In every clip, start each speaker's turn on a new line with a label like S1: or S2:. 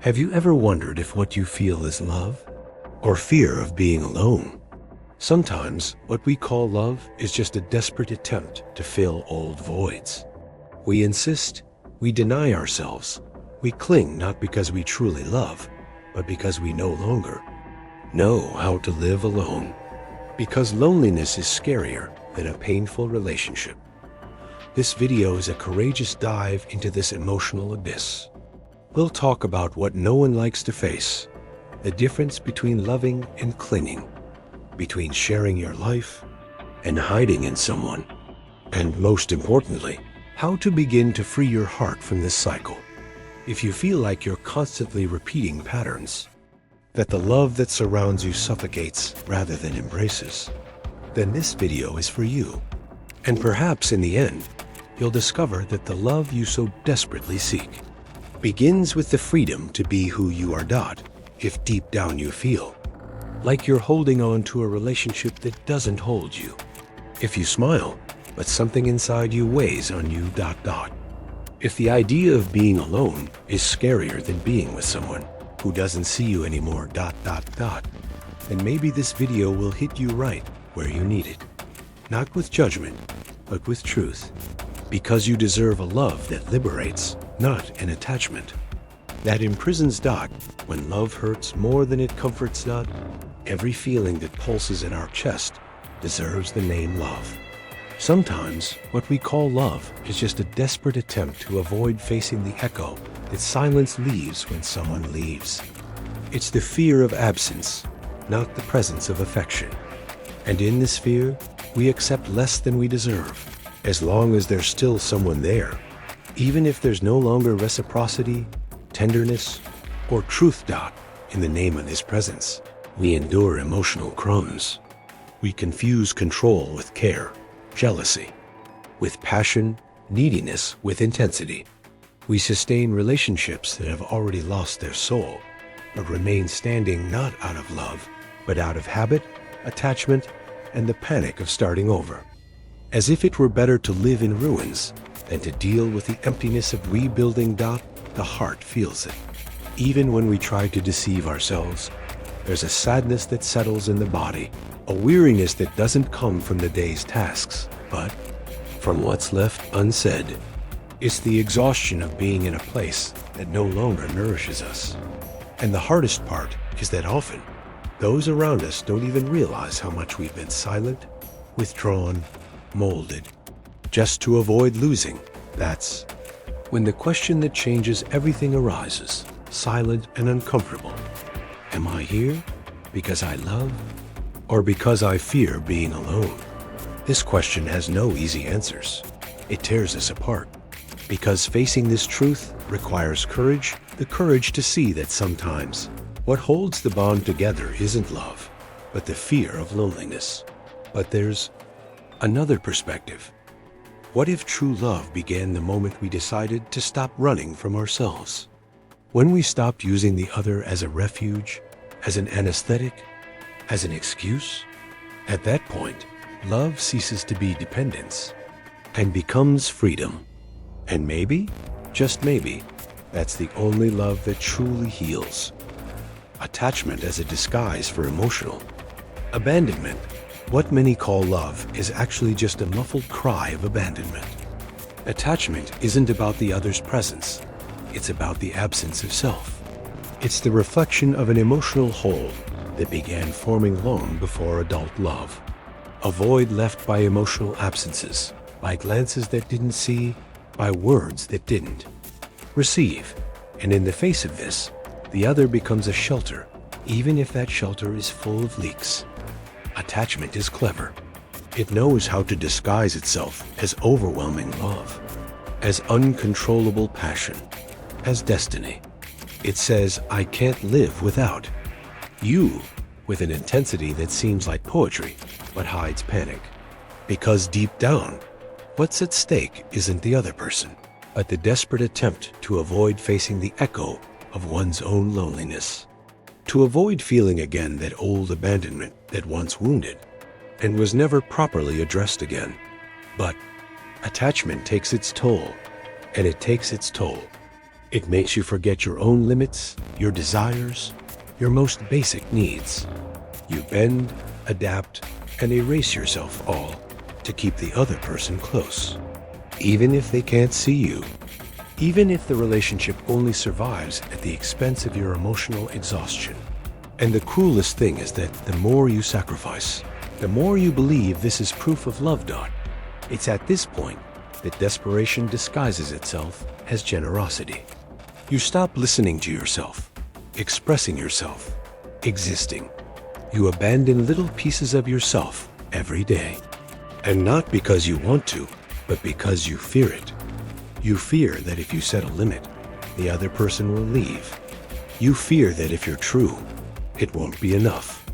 S1: Have you ever wondered if what you feel is love or fear of being alone? Sometimes what we call love is just a desperate attempt to fill old voids. We insist, we deny ourselves, we cling not because we truly love, but because we no longer know how to live alone. Because loneliness is scarier than a painful relationship. This video is a courageous dive into this emotional abyss. We'll talk about what no one likes to face, the difference between loving and clinging, between sharing your life and hiding in someone, and most importantly, how to begin to free your heart from this cycle. If you feel like you're constantly repeating patterns, that the love that surrounds you suffocates rather than embraces, then this video is for you. And perhaps in the end, you'll discover that the love you so desperately seek begins with the freedom to be who you are not, if deep down you feel like you're holding on to a relationship that doesn't hold you. If you smile, but something inside you weighs on you. If the idea of being alone is scarier than being with someone who doesn't see you anymore. Then maybe this video will hit you right where you need it. Not with judgment, but with truth. Because you deserve a love that liberates, not an attachment that imprisons. When love hurts more than it comforts. Every feeling that pulses in our chest deserves the name love. Sometimes what we call love is just a desperate attempt to avoid facing the echo that silence leaves when someone leaves. It's the fear of absence, not the presence of affection. And in this fear, we accept less than we deserve, as long as there's still someone there. Even if there's no longer reciprocity, tenderness, or truth. In the name of this presence, we endure emotional crumbs. We confuse control with care, jealousy with passion, neediness with intensity. We sustain relationships that have already lost their soul, but remain standing not out of love, but out of habit, attachment, and the panic of starting over. As if it were better to live in ruins than to deal with the emptiness of rebuilding. The heart feels it. Even when we try to deceive ourselves, there's a sadness that settles in the body, a weariness that doesn't come from the day's tasks, but from what's left unsaid. It's the exhaustion of being in a place that no longer nourishes us. And the hardest part is that often, those around us don't even realize how much we've been silent, withdrawn, molded, just to avoid losing. That's when the question that changes everything arises, silent and uncomfortable. Am I here because I love, or because I fear being alone? This question has no easy answers. It tears us apart, because facing this truth requires courage, the courage to see that sometimes what holds the bond together isn't love, but the fear of loneliness. But there's another perspective. What if true love began the moment we decided to stop running from ourselves? When we stopped using the other as a refuge, as an anesthetic, as an excuse? At that point, love ceases to be dependence and becomes freedom. And maybe, just maybe, that's the only love that truly heals. Attachment as a disguise for emotional abandonment. What many call love is actually just a muffled cry of abandonment. Attachment isn't about the other's presence. It's about the absence of self. It's the reflection of an emotional hole that began forming long before adult love. A void left by emotional absences, by glances that didn't see, by words that didn't receive. And in the face of this, the other becomes a shelter, even if that shelter is full of leaks. Attachment is clever. It knows how to disguise itself as overwhelming love, as uncontrollable passion, as destiny. It says, I can't live without you, with an intensity that seems like poetry, but hides panic. Because deep down, what's at stake isn't the other person, but the desperate attempt to avoid facing the echo of one's own loneliness. To avoid feeling again that old abandonment that once wounded and was never properly addressed again. But attachment takes its toll, and it takes its toll It makes you forget your own limits, your desires, your most basic needs. You bend, adapt, and erase yourself all to keep the other person close. Even if they can't see you, even if the relationship only survives at the expense of your emotional exhaustion. And the cruelest thing is that the more you sacrifice, the more you believe this is proof of love. It's at this point that desperation disguises itself as generosity. You stop listening to yourself, expressing yourself, existing. You abandon little pieces of yourself every day. And not because you want to, but because you fear it. You fear that if you set a limit, the other person will leave. You fear that if you're true, it won't be enough.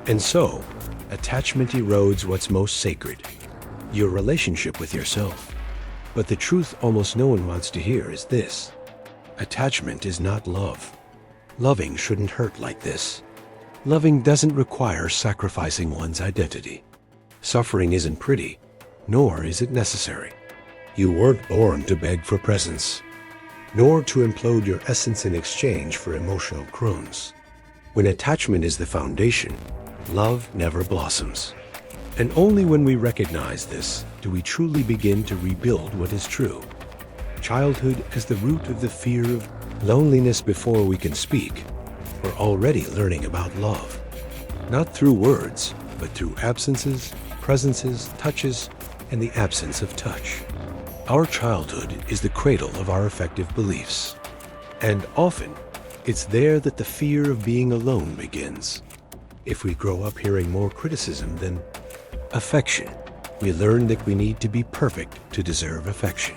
S1: And so, attachment erodes what's most sacred, your relationship with yourself. But the truth almost no one wants to hear is this: attachment is not love. Loving shouldn't hurt like this. Loving doesn't require sacrificing one's identity. Suffering isn't pretty, nor is it necessary. You weren't born to beg for presence, nor to implode your essence in exchange for emotional crumbs. When attachment is the foundation, love never blossoms. And only when we recognize this do we truly begin to rebuild what is true. Childhood as the root of the fear of loneliness. Before we can speak, we're already learning about love. Not through words, but through absences, presences, touches, and the absence of touch. Our childhood is the cradle of our affective beliefs. And often, it's there that the fear of being alone begins. If we grow up hearing more criticism than affection, we learn that we need to be perfect to deserve affection.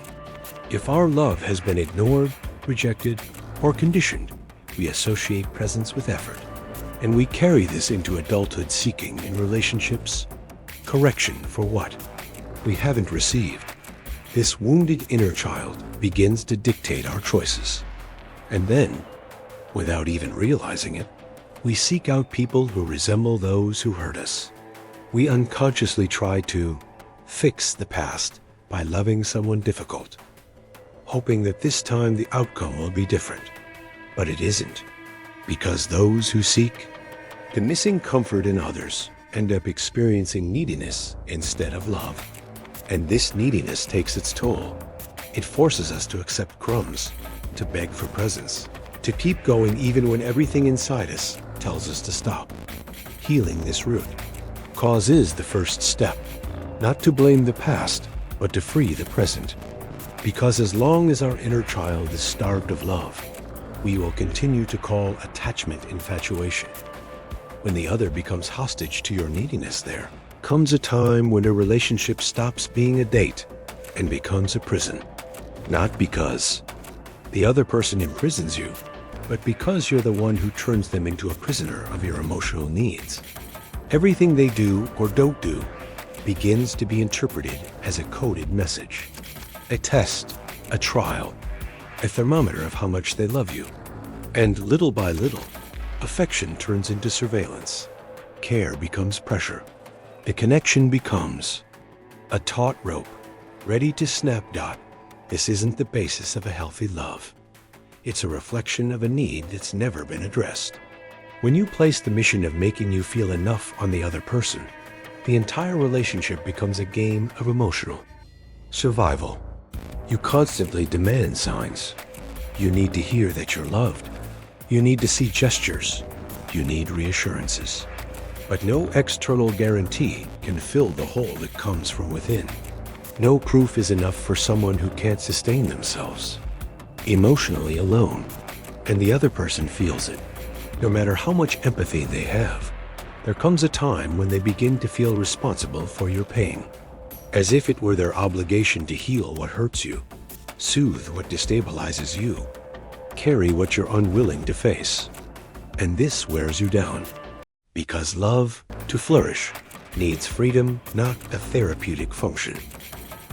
S1: If our love has been ignored, rejected, or conditioned, we associate presence with effort. And we carry this into adulthood, seeking in relationships correction for what we haven't received. This wounded inner child begins to dictate our choices. And then, without even realizing it, we seek out people who resemble those who hurt us. We unconsciously try to fix the past by loving someone difficult, hoping that this time the outcome will be different. But it isn't, because those who seek the missing comfort in others end up experiencing neediness instead of love. And this neediness takes its toll. It forces us to accept crumbs, to beg for presence, to keep going even when everything inside us tells us to stop. Healing this root cause is the first step, not to blame the past, but to free the present. Because as long as our inner child is starved of love, we will continue to call attachment infatuation. When the other becomes hostage to your neediness, there comes a time when a relationship stops being a date and becomes a prison. Not because the other person imprisons you, but because you're the one who turns them into a prisoner of your emotional needs. Everything they do or don't do begins to be interpreted as a coded message, a test, a trial, a thermometer of how much they love you. And little by little, affection turns into surveillance. Care becomes pressure. The connection becomes a taut rope, ready to snap. This isn't the basis of a healthy love. It's a reflection of a need that's never been addressed. When you place the mission of making you feel enough on the other person, the entire relationship becomes a game of emotional survival. You constantly demand signs. You need to hear that you're loved. You need to see gestures. You need reassurances. But no external guarantee can fill the hole that comes from within. No proof is enough for someone who can't sustain themselves emotionally alone, and the other person feels it. No matter how much empathy they have, there comes a time when they begin to feel responsible for your pain, as if it were their obligation to heal what hurts you, soothe what destabilizes you, carry what you're unwilling to face. And this wears you down, because love, to flourish, needs freedom, not a therapeutic function.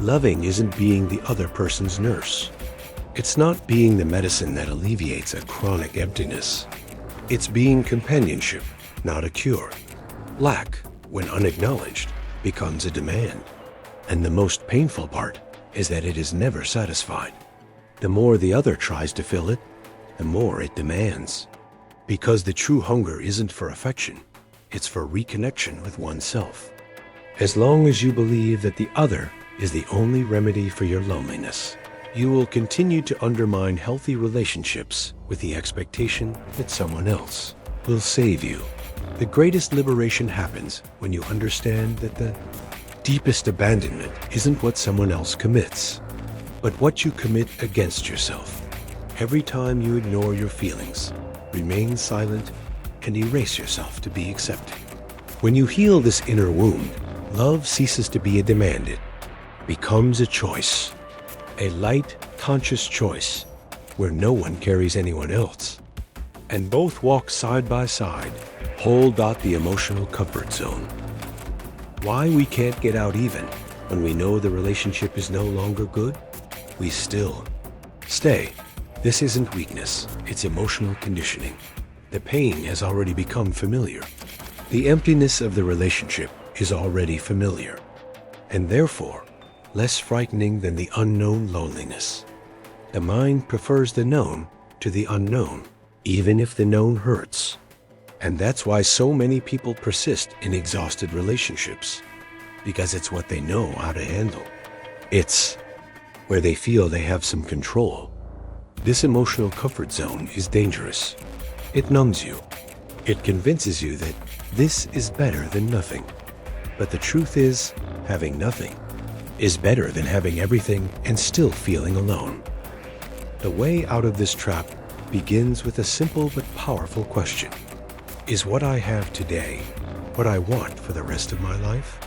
S1: Loving isn't being the other person's nurse. It's not being the medicine that alleviates a chronic emptiness. It's being companionship, not a cure. Lack, when unacknowledged, becomes a demand. And the most painful part is that it is never satisfied. The more the other tries to fill it, the more it demands. Because the true hunger isn't for affection, it's for reconnection with oneself. As long as you believe that the other is the only remedy for your loneliness, you will continue to undermine healthy relationships with the expectation that someone else will save you. The greatest liberation happens when you understand that the deepest abandonment isn't what someone else commits, but what you commit against yourself. Every time you ignore your feelings, remain silent, and erase yourself to be accepted. When you heal this inner wound, love ceases to be a demand. It becomes a choice. A light, conscious choice where no one carries anyone else. And both walk side by side, hold the emotional comfort zone. Why we can't get out even when we know the relationship is no longer good? We still stay. This isn't weakness, it's emotional conditioning. The pain has already become familiar. The emptiness of the relationship is already familiar, and therefore less frightening than the unknown loneliness. The mind prefers the known to the unknown, even if the known hurts. And that's why so many people persist in exhausted relationships, because it's what they know how to handle. It's where they feel they have some control. This emotional comfort zone is dangerous. It numbs you. It convinces you that this is better than nothing. But the truth is, having nothing is better than having everything and still feeling alone. The way out of this trap begins with a simple but powerful question. Is what I have today what I want for the rest of my life?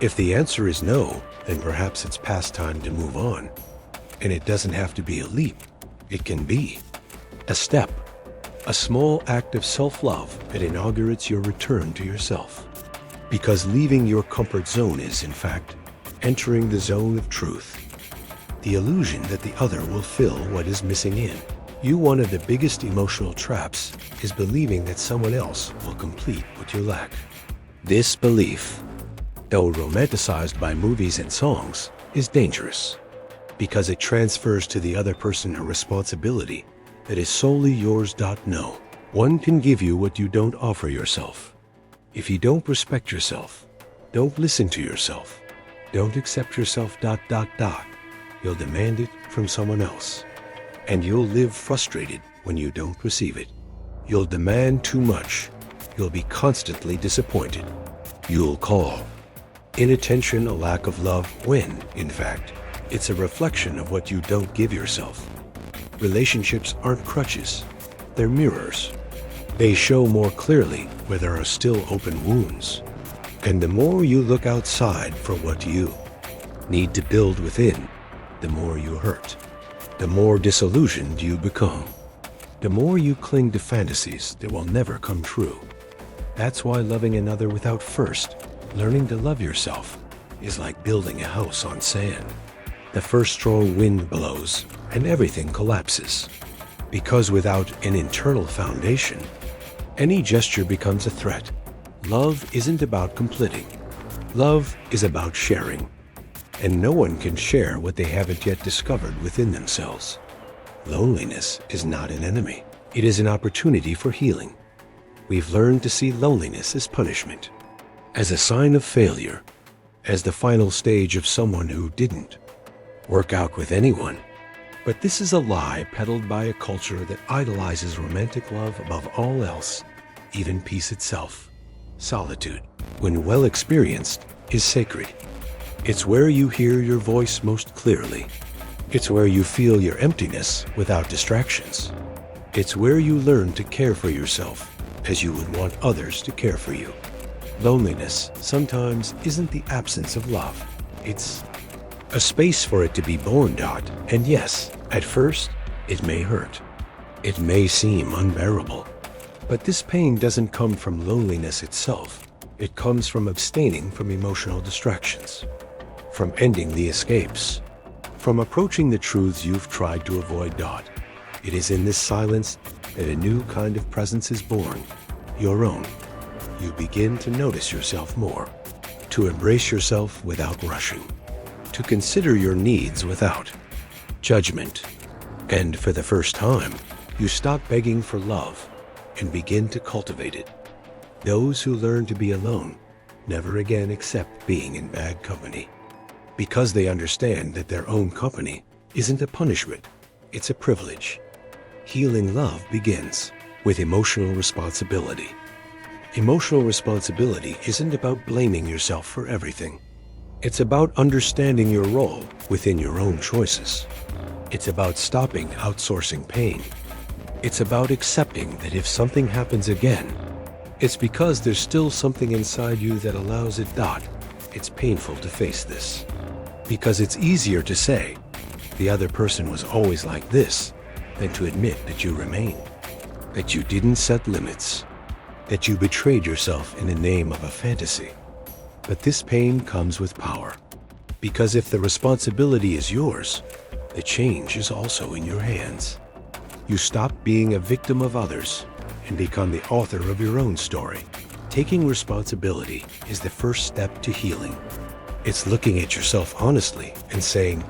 S1: If the answer is no, then perhaps it's past time to move on. And it doesn't have to be a leap. It can be a step, a small act of self-love that inaugurates your return to yourself. Because leaving your comfort zone is, in fact, entering the zone of truth. The illusion that the other will fill what is missing in. One of the biggest emotional traps is believing that someone else will complete what you lack. This belief, though romanticized by movies and songs, is dangerous because it transfers to the other person a responsibility that is solely yours. No one can give you what you don't offer yourself. If you don't respect yourself, don't listen to yourself, don't accept yourself, you'll demand it from someone else. And you'll live frustrated when you don't receive it. You'll demand too much. You'll be constantly disappointed. You'll call inattention a lack of love when, in fact, it's a reflection of what you don't give yourself. Relationships aren't crutches. They're mirrors. They show more clearly where there are still open wounds. And the more you look outside for what you need to build within, the more you hurt. The more disillusioned you become. The more you cling to fantasies that will never come true. That's why loving another without first learning to love yourself is like building a house on sand. The first strong wind blows and everything collapses. Because without an internal foundation, any gesture becomes a threat. Love isn't about completing. Love is about sharing. And no one can share what they haven't yet discovered within themselves. Loneliness is not an enemy. It is an opportunity for healing. We've learned to see loneliness as punishment, as a sign of failure, as the final stage of someone who didn't work out with anyone. But this is a lie peddled by a culture that idolizes romantic love above all else, even peace itself. Solitude, when well experienced, is sacred. It's where you hear your voice most clearly. It's where you feel your emptiness without distractions. It's where you learn to care for yourself as you would want others to care for you. Loneliness sometimes isn't the absence of love. It's a space for it to be born. And yes, at first, it may hurt. It may seem unbearable. But this pain doesn't come from loneliness itself. It comes from abstaining from emotional distractions, from ending the escapes, from approaching the truths you've tried to avoid. It is in this silence that a new kind of presence is born, your own. You begin to notice yourself more, to embrace yourself without rushing, to consider your needs without judgment. And for the first time, you stop begging for love and begin to cultivate it. Those who learn to be alone never again accept being in bad company, because they understand that their own company isn't a punishment, it's a privilege. Healing love begins with emotional responsibility. Emotional responsibility isn't about blaming yourself for everything. It's about understanding your role within your own choices. It's about stopping outsourcing pain. It's about accepting that if something happens again, it's because there's still something inside you that allows it. It's painful to face this, because it's easier to say, the other person was always like this, than to admit that you remained, that you didn't set limits, that you betrayed yourself in the name of a fantasy. But this pain comes with power, because if the responsibility is yours, the change is also in your hands. You stop being a victim of others and become the author of your own story. Taking responsibility is the first step to healing. It's looking at yourself honestly and saying,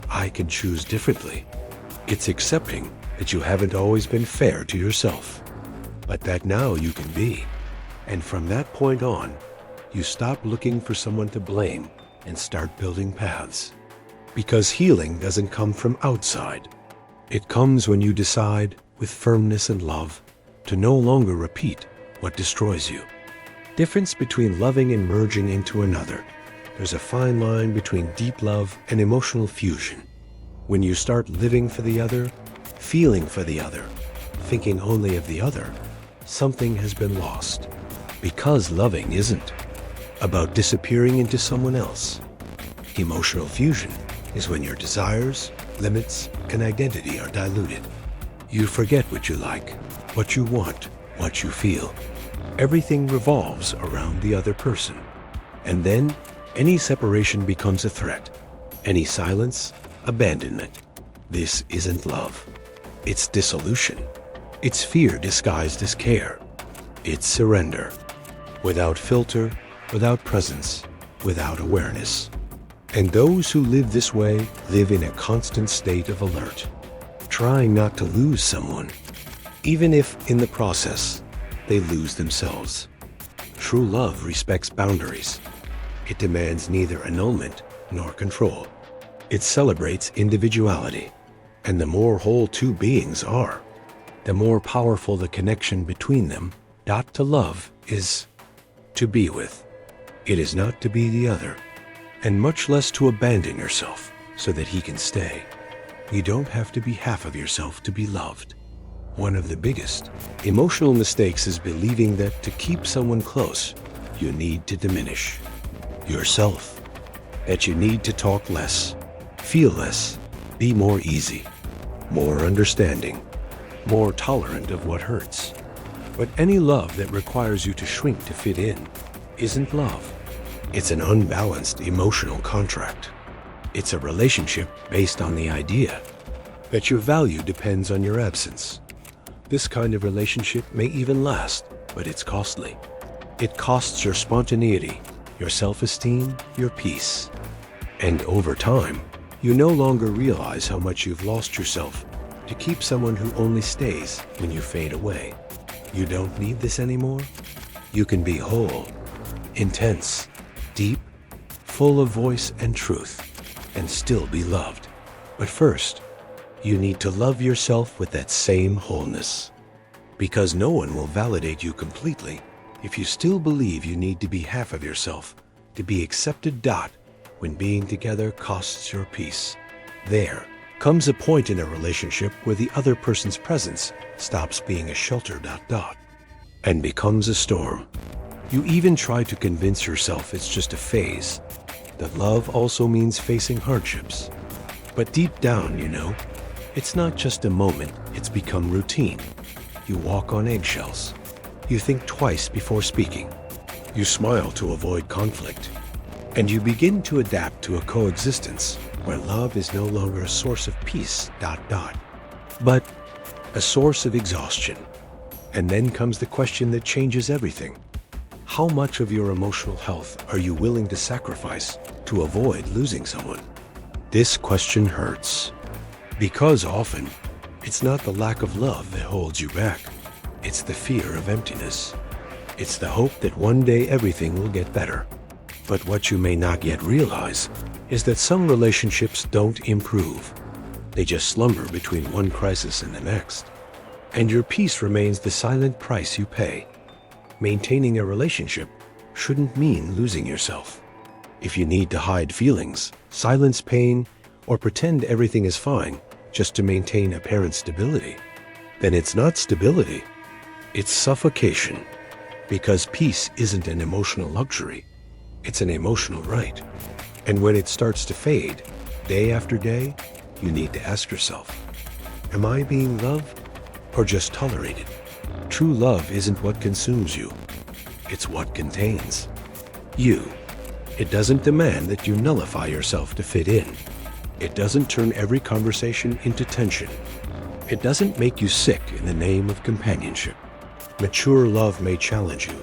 S1: I can choose differently. It's accepting that you haven't always been fair to yourself, but that now you can be. And from that point on, you stop looking for someone to blame and start building paths. Because healing doesn't come from outside. It comes when you decide, with firmness and love, to no longer repeat what destroys you. Difference between loving and merging into another. There's a fine line between deep love and emotional fusion. When you start living for the other, feeling for the other, thinking only of the other, something has been lost. Because loving isn't about disappearing into someone else. Emotional fusion is when your desires, limits, and identity are diluted. You forget what you like, what you want, what you feel. Everything revolves around the other person. And then, any separation becomes a threat. Any silence, abandonment. This isn't love. It's dissolution. It's fear disguised as care. It's surrender. Without filter, without presence, without awareness. And those who live this way live in a constant state of alert, trying not to lose someone, even if, in the process, they lose themselves. True love respects boundaries. It demands neither annulment nor control. It celebrates individuality. And the more whole two beings are, the more powerful the connection between them. To love is to be with. It is not to be the other, and much less to abandon yourself so that he can stay. You don't have to be half of yourself to be loved. One of the biggest emotional mistakes is believing that to keep someone close, you need to diminish yourself, that you need to talk less, feel less, be more easy, more understanding, more tolerant of what hurts. But any love that requires you to shrink to fit in isn't love. It's an unbalanced emotional contract. It's a relationship based on the idea that your value depends on your absence. This kind of relationship may even last, but it's costly. It costs your spontaneity, your self-esteem, your peace. And over time, you no longer realize how much you've lost yourself to keep someone who only stays when you fade away. You don't need this anymore. You can be whole, intense, deep, full of voice and truth, and still be loved. But first, you need to love yourself with that same wholeness. Because no one will validate you completely if you still believe you need to be half of yourself to be accepted. When being together costs your peace. There comes a point in a relationship where the other person's presence stops being a shelter. And becomes a storm. You even try to convince yourself it's just a phase, that love also means facing hardships. But deep down, you know, it's not just a moment, it's become routine. You walk on eggshells. You think twice before speaking. You smile to avoid conflict. And you begin to adapt to a coexistence where love is no longer a source of peace, but a source of exhaustion. And then comes the question that changes everything. How much of your emotional health are you willing to sacrifice to avoid losing someone? This question hurts, because often It's not the lack of love that holds you back. It's the fear of emptiness. It's the hope that one day everything will get better. But what you may not yet realize is that some relationships don't improve. They just slumber between one crisis and the next. And your peace remains the silent price you pay. Maintaining a relationship shouldn't mean losing yourself. If you need to hide feelings, silence pain, or pretend everything is fine just to maintain apparent stability, then it's not stability, it's suffocation. Because peace isn't an emotional luxury, it's an emotional right. And when it starts to fade, day after day, you need to ask yourself, am I being loved or just tolerated? True love isn't what consumes you, it's what contains you. It doesn't demand that you nullify yourself to fit in. It doesn't turn every conversation into tension. It doesn't make you sick in the name of companionship. Mature love may challenge you,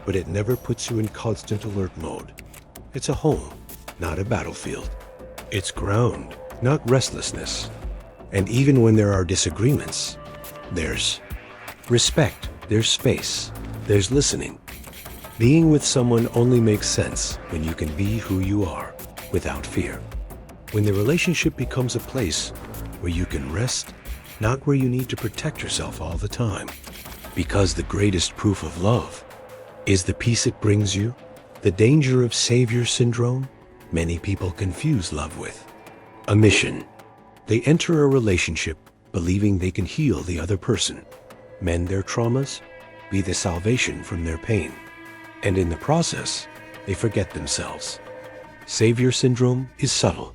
S1: but it never puts you in constant alert mode. It's a home, not a battlefield. It's ground, not restlessness. And even when there are disagreements, there's respect, there's space, there's listening. Being with someone only makes sense when you can be who you are, without fear. When the relationship becomes a place where you can rest, not where you need to protect yourself all the time. Because the greatest proof of love is the peace it brings you. The danger of savior syndrome many people confuse love with a mission. They enter a relationship believing they can heal the other person, mend their traumas, be the salvation from their pain. And in the process, they forget themselves. Savior syndrome is subtle.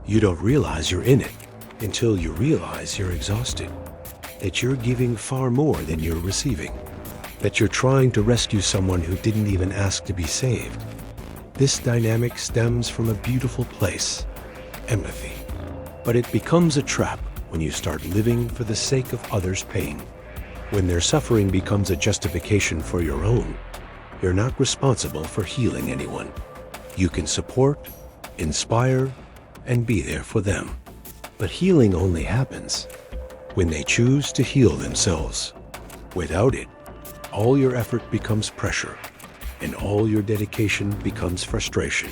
S1: You don't realize you're in it until you realize you're exhausted, that you're giving far more than you're receiving, that you're trying to rescue someone who didn't even ask to be saved. This dynamic stems from a beautiful place, empathy. But it becomes a trap when you start living for the sake of others' pain. When their suffering becomes a justification for your own, you're not responsible for healing anyone. You can support, inspire, and be there for them. But healing only happens when they choose to heal themselves. Without it, all your effort becomes pressure, and all your dedication becomes frustration.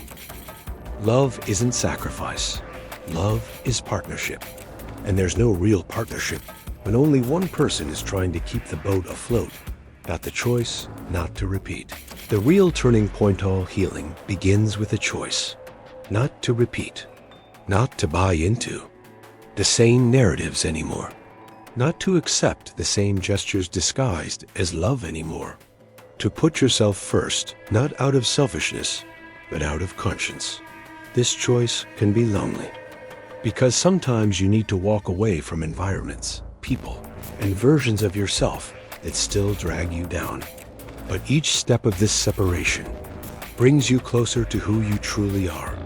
S1: Love isn't sacrifice. Love is partnership. And there's no real partnership when only one person is trying to keep the boat afloat, got the choice not to repeat. The real turning point all healing begins with a choice, not to repeat, not to buy into the same narratives anymore, not to accept the same gestures disguised as love anymore, to put yourself first, not out of selfishness, but out of conscience. This choice can be lonely, because sometimes you need to walk away from environments, people, and versions of yourself that still drag you down. But each step of this separation brings you closer to who you truly are.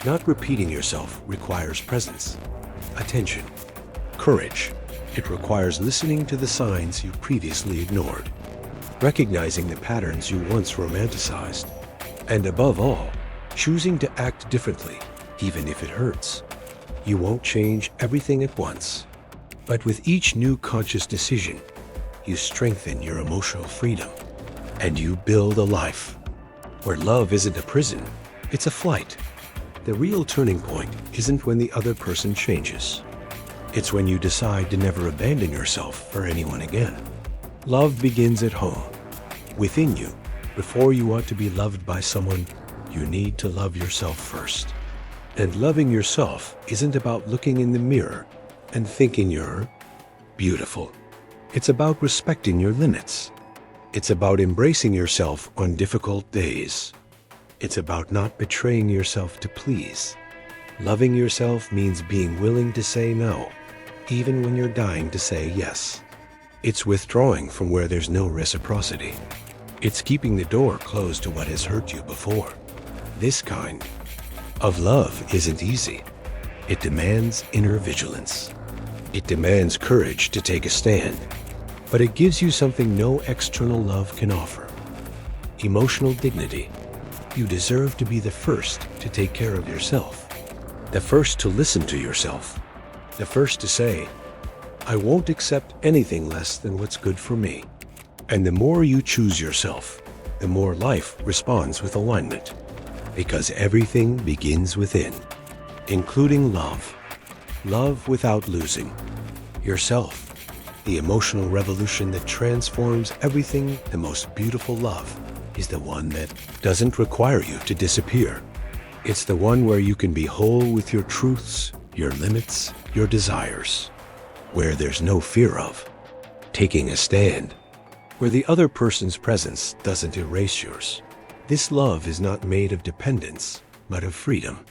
S1: Not repeating yourself requires presence, attention, courage. It requires listening to the signs you previously ignored, recognizing the patterns you once romanticized, and above all, choosing to act differently, even if it hurts. You won't change everything at once, but with each new conscious decision, you strengthen your emotional freedom, and you build a life where love isn't a prison, it's a flight. The real turning point isn't when the other person changes. It's when you decide to never abandon yourself for anyone again. Love begins at home, within you. Before you want to be loved by someone, you need to love yourself first. And loving yourself isn't about looking in the mirror and thinking you're beautiful. It's about respecting your limits. It's about embracing yourself on difficult days. It's about not betraying yourself to please. Loving yourself means being willing to say no, even when you're dying to say yes. It's withdrawing from where there's no reciprocity. It's keeping the door closed to what has hurt you before. This kind of love isn't easy. It demands inner vigilance. It demands courage to take a stand. But it gives you something no external love can offer: emotional dignity. You deserve to be the first to take care of yourself, the first to listen to yourself, the first to say, I won't accept anything less than what's good for me. And the more you choose yourself, the more life responds with alignment. Because everything begins within, including love. Love without losing yourself. The emotional revolution that transforms everything. The most beautiful love is the one that doesn't require you to disappear. It's the one where you can be whole with your truths, your limits, your desires. Where there's no fear of taking a stand. Where the other person's presence doesn't erase yours. This love is not made of dependence, but of freedom.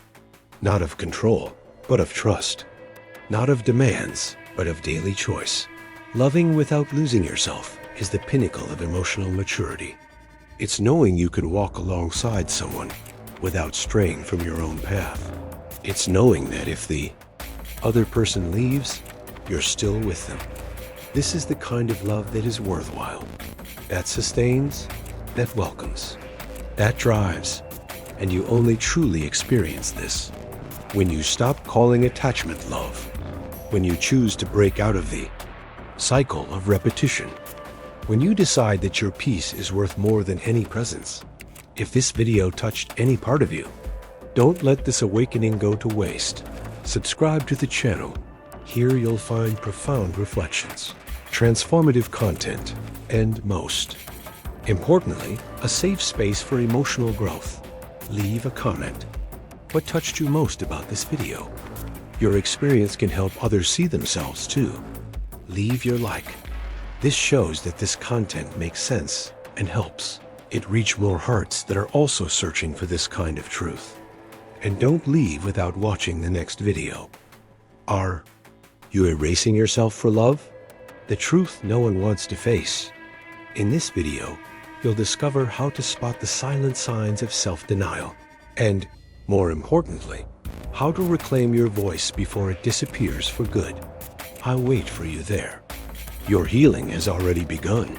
S1: Not of control, but of trust. Not of demands, but of daily choice. Loving without losing yourself is the pinnacle of emotional maturity. It's knowing you can walk alongside someone without straying from your own path. It's knowing that if the other person leaves, you're still with them. This is the kind of love that is worthwhile, that sustains, that welcomes, that drives, and you only truly experience this when you stop calling attachment love, when you choose to break out of the cycle of repetition, when you decide that your peace is worth more than any presence. If this video touched any part of you, don't let this awakening go to waste. Subscribe to the channel. Here you'll find profound reflections, transformative content, and most importantly, a safe space for emotional growth. Leave a comment. What touched you most about this video? Your experience can help others see themselves too. Leave your like. This shows that this content makes sense and helps it reach more hearts that are also searching for this kind of truth. And don't leave without watching the next video. Are you erasing yourself for love? The truth no one wants to face. In this video, you'll discover how to spot the silent signs of self-denial and, more importantly, how to reclaim your voice before it disappears for good. I'll wait for you there. Your healing has already begun.